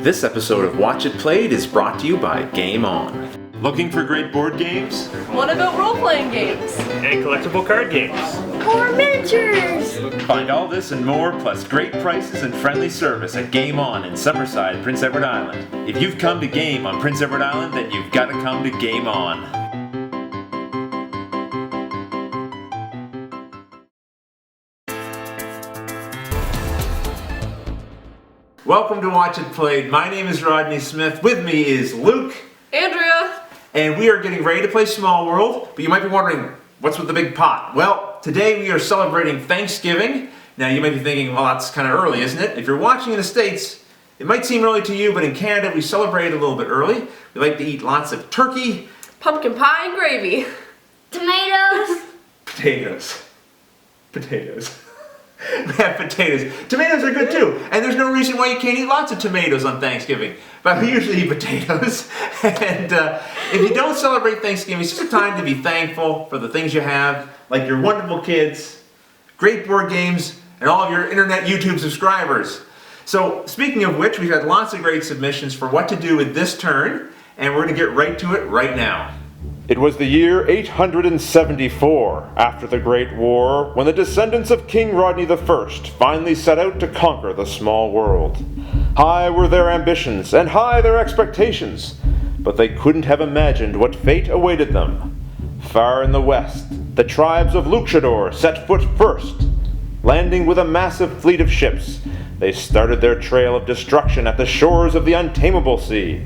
This episode of Watch It Played is brought to you by Game On. Looking for great board games? What about role-playing games? And collectible card games. Or miniatures! Find all this and more, plus great prices and friendly service at Game On in Summerside, Prince Edward Island. If you've come to game on Prince Edward Island, then you've got to come to Game On. Welcome to Watch It Played. My name is Rodney Smith. With me is Luke. Andrea! And we are getting ready to play Small World, but you might be wondering, what's with the big pot? Well, today we are celebrating Thanksgiving. Now you might be thinking, well, that's kind of early, isn't it? If you're watching in the States, it might seem early to you, but in Canada we celebrate a little bit early. We like to eat lots of turkey. Pumpkin pie and gravy. Tomatoes! Potatoes. We have potatoes. Tomatoes are good too, and there's no reason why you can't eat lots of tomatoes on Thanksgiving. But we usually eat potatoes, and if you don't celebrate Thanksgiving, it's just a time to be thankful for the things you have, like your wonderful kids, great board games, and all of your internet YouTube subscribers. So, speaking of which, we've had lots of great submissions for what to do with this turn, and we're going to get right to it right now. It was the year 874, after the Great War, when the descendants of King Rodney I finally set out to conquer the small world. High were their ambitions, and high their expectations, but they couldn't have imagined what fate awaited them. Far in the west, the tribes of Luchador set foot first. Landing with a massive fleet of ships, they started their trail of destruction at the shores of the untamable sea.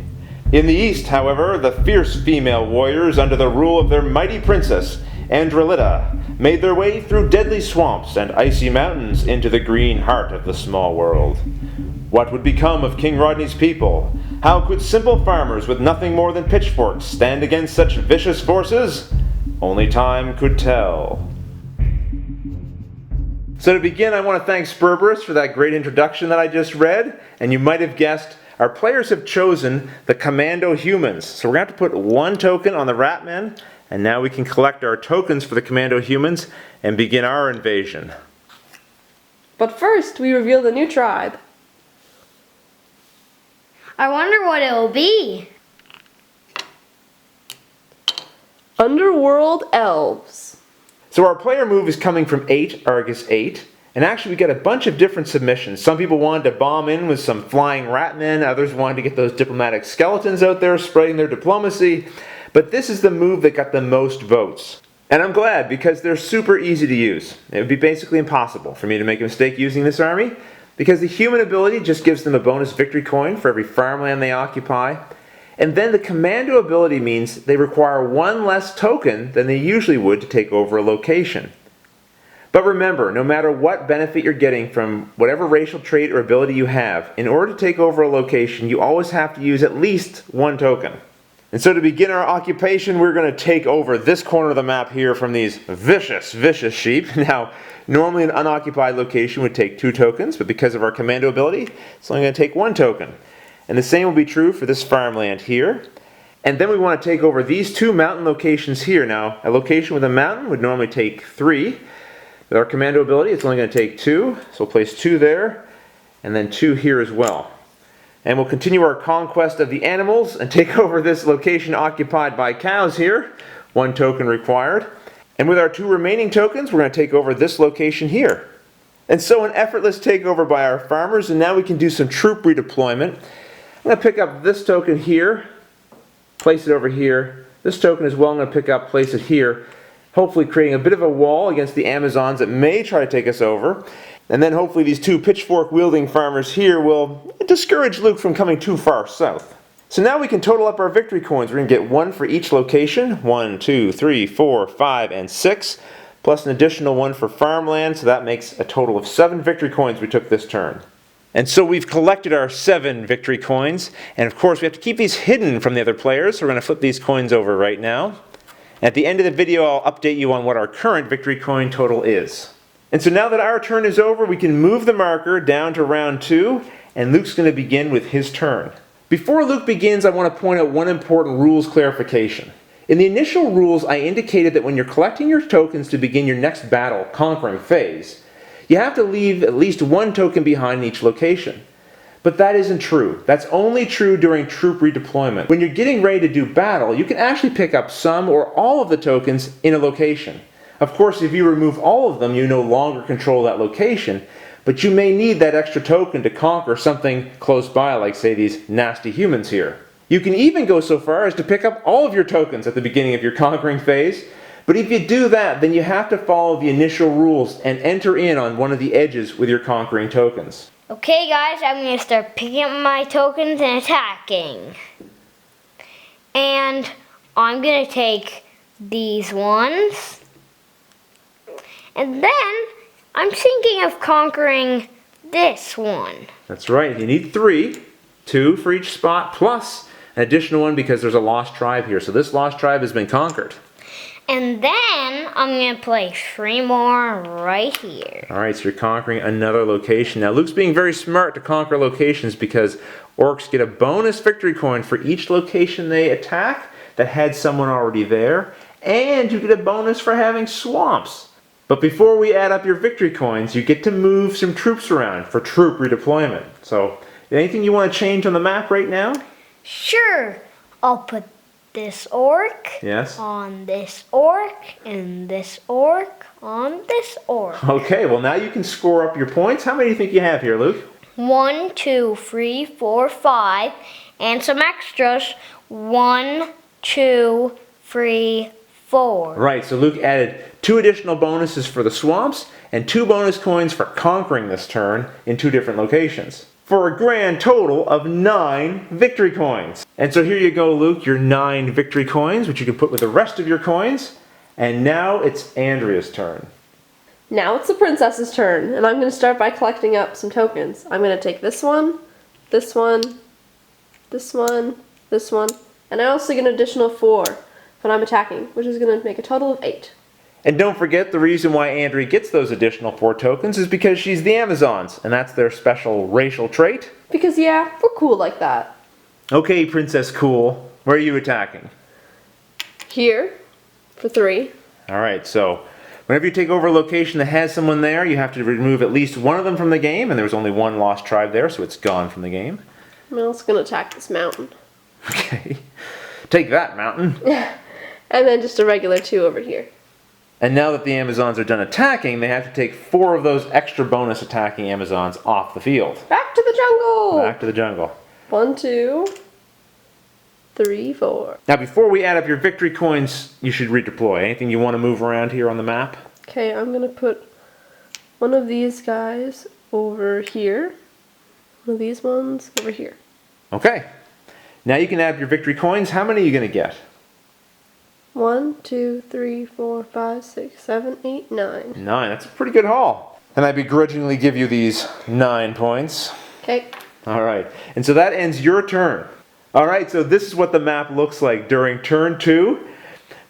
In the east, however, the fierce female warriors under the rule of their mighty princess, Andrelita, made their way through deadly swamps and icy mountains into the green heart of the small world. What would become of King Rodney's people? How could simple farmers with nothing more than pitchforks stand against such vicious forces? Only time could tell. So to begin, I want to thank Sperberus for that great introduction that I just read, and you might have guessed, our players have chosen the Commando Humans. So we're going to have to put one token on the Ratmen, and now we can collect our tokens for the Commando Humans and begin our invasion. But first, we reveal the new tribe. I wonder what it will be. Underworld Elves. So our player move is coming from 8, Argus 8. And actually we got a bunch of different submissions. Some people wanted to bomb in with some flying ratmen, others wanted to get those diplomatic skeletons out there spreading their diplomacy. But this is the move that got the most votes. And I'm glad, because they're super easy to use. It would be basically impossible for me to make a mistake using this army, because the human ability just gives them a bonus victory coin for every farmland they occupy. And then the commando ability means they require one less token than they usually would to take over a location. But remember, no matter what benefit you're getting from whatever racial trait or ability you have, in order to take over a location, you always have to use at least one token. And so to begin our occupation, we're going to take over this corner of the map here from these vicious sheep. Now, normally an unoccupied location would take 2 tokens, but because of our commando ability, it's only going to take 1 token. And the same will be true for this farmland here. And then we want to take over these 2 mountain locations here. Now, a location with a mountain would normally take 3. With our commando ability, it's only going to take 2, so we'll place 2 there, and then 2 here as well. And we'll continue our conquest of the animals and take over this location occupied by cows here. 1 token required. And with our 2 remaining tokens, we're going to take over this location here. And so an effortless takeover by our farmers, and now we can do some troop redeployment. I'm going to pick up this token here, place it over here. This token as well I'm going to pick up, place it here. Hopefully creating a bit of a wall against the Amazons that may try to take us over. And then hopefully these 2 pitchfork-wielding farmers here will discourage Luke from coming too far south. So now we can total up our victory coins. We're going to get 1 for each location. 1, 2, 3, 4, 5, and 6. Plus an additional 1 for farmland, so that makes a total of 7 victory coins we took this turn. And so we've collected our 7 victory coins. And of course we have to keep these hidden from the other players, so we're going to flip these coins over right now. At the end of the video, I'll update you on what our current victory coin total is. And so now that our turn is over, we can move the marker down to round 2, and Luke's going to begin with his turn. Before Luke begins, I want to point out one important rules clarification. In the initial rules, I indicated that when you're collecting your tokens to begin your next battle, conquering phase, you have to leave at least 1 token behind in each location. But that isn't true. That's only true during troop redeployment. When you're getting ready to do battle, you can actually pick up some or all of the tokens in a location. Of course, if you remove all of them, you no longer control that location, but you may need that extra token to conquer something close by, like say these nasty humans here. You can even go so far as to pick up all of your tokens at the beginning of your conquering phase, but if you do that, then you have to follow the initial rules and enter in on one of the edges with your conquering tokens. Okay guys, I'm going to start picking up my tokens and attacking. And I'm going to take these ones. And then I'm thinking of conquering this one. That's right, you need 3, 2 for each spot, plus an additional one because there's a lost tribe here. So this lost tribe has been conquered. And then I'm going to place 3 more right here. Alright, so you're conquering another location. Now Luke's being very smart to conquer locations because orcs get a bonus victory coin for each location they attack that had someone already there, and you get a bonus for having swamps. But before we add up your victory coins, you get to move some troops around for troop redeployment. So, anything you want to change on the map right now? Sure, I'll put this orc Yes. on this orc, and this orc on this orc. Okay, well now you can score up your points. How many do you think you have here, Luke? 1, 2, 3, 4, 5, and some extras. 1, 2, 3, 4. Right, so Luke added 2 additional bonuses for the swamps and 2 bonus coins for conquering this turn in 2 different locations, for a grand total of 9 victory coins. And so here you go, Luke, your 9 victory coins, which you can put with the rest of your coins. And now it's Andrea's turn. Now it's the princess's turn, and I'm going to start by collecting up some tokens. I'm going to take this one, this one, this one, this one, and I also get an additional 4 when I'm attacking, which is going to make a total of 8. And don't forget, the reason why Andrea gets those additional 4 tokens is because she's the Amazons, and that's their special racial trait. Because yeah, we're cool like that. Okay, Princess Cool, where are you attacking? Here, for 3. Alright, so whenever you take over a location that has someone there, you have to remove at least one of them from the game, and there was only one lost tribe there, so it's gone from the game. I'm also going to attack this mountain. Okay, take that, mountain. And then just a regular 2 over here. And now that the Amazons are done attacking, they have to take 4 of those extra bonus attacking Amazons off the field. Back to the jungle! Back to the jungle. 1, 2, 3, 4. Now before we add up your victory coins, you should redeploy. Anything you want to move around here on the map? Okay, I'm going to put one of these guys over here. One of these ones over here. Okay. Now you can add up your victory coins. How many are you going to get? 1, 2, 3, 4, 5, 6, 7, 8, 9. 9. That's a pretty good haul. And I begrudgingly give you these 9 points. Okay. Alright, and so that ends your turn. Alright, so this is what the map looks like during turn 2.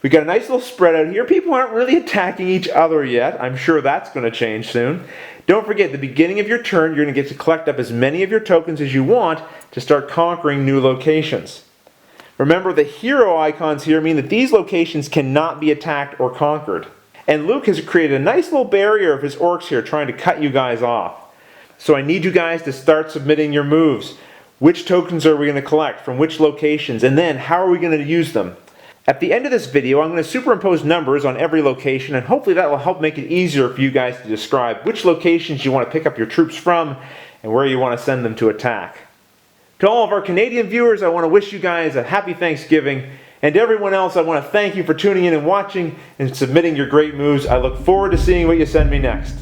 We've got a nice little spread out here. People aren't really attacking each other yet. I'm sure that's going to change soon. Don't forget, at the beginning of your turn, you're going to get to collect up as many of your tokens as you want to start conquering new locations. Remember, the hero icons here mean that these locations cannot be attacked or conquered. And Luke has created a nice little barrier of his orcs here trying to cut you guys off. So I need you guys to start submitting your moves. Which tokens are we going to collect from which locations, and then how are we going to use them? At the end of this video, I'm going to superimpose numbers on every location, and hopefully that will help make it easier for you guys to describe which locations you want to pick up your troops from and where you want to send them to attack. To all of our Canadian viewers, I want to wish you guys a happy Thanksgiving, and to everyone else, I want to thank you for tuning in and watching and submitting your great moves. I look forward to seeing what you send me next.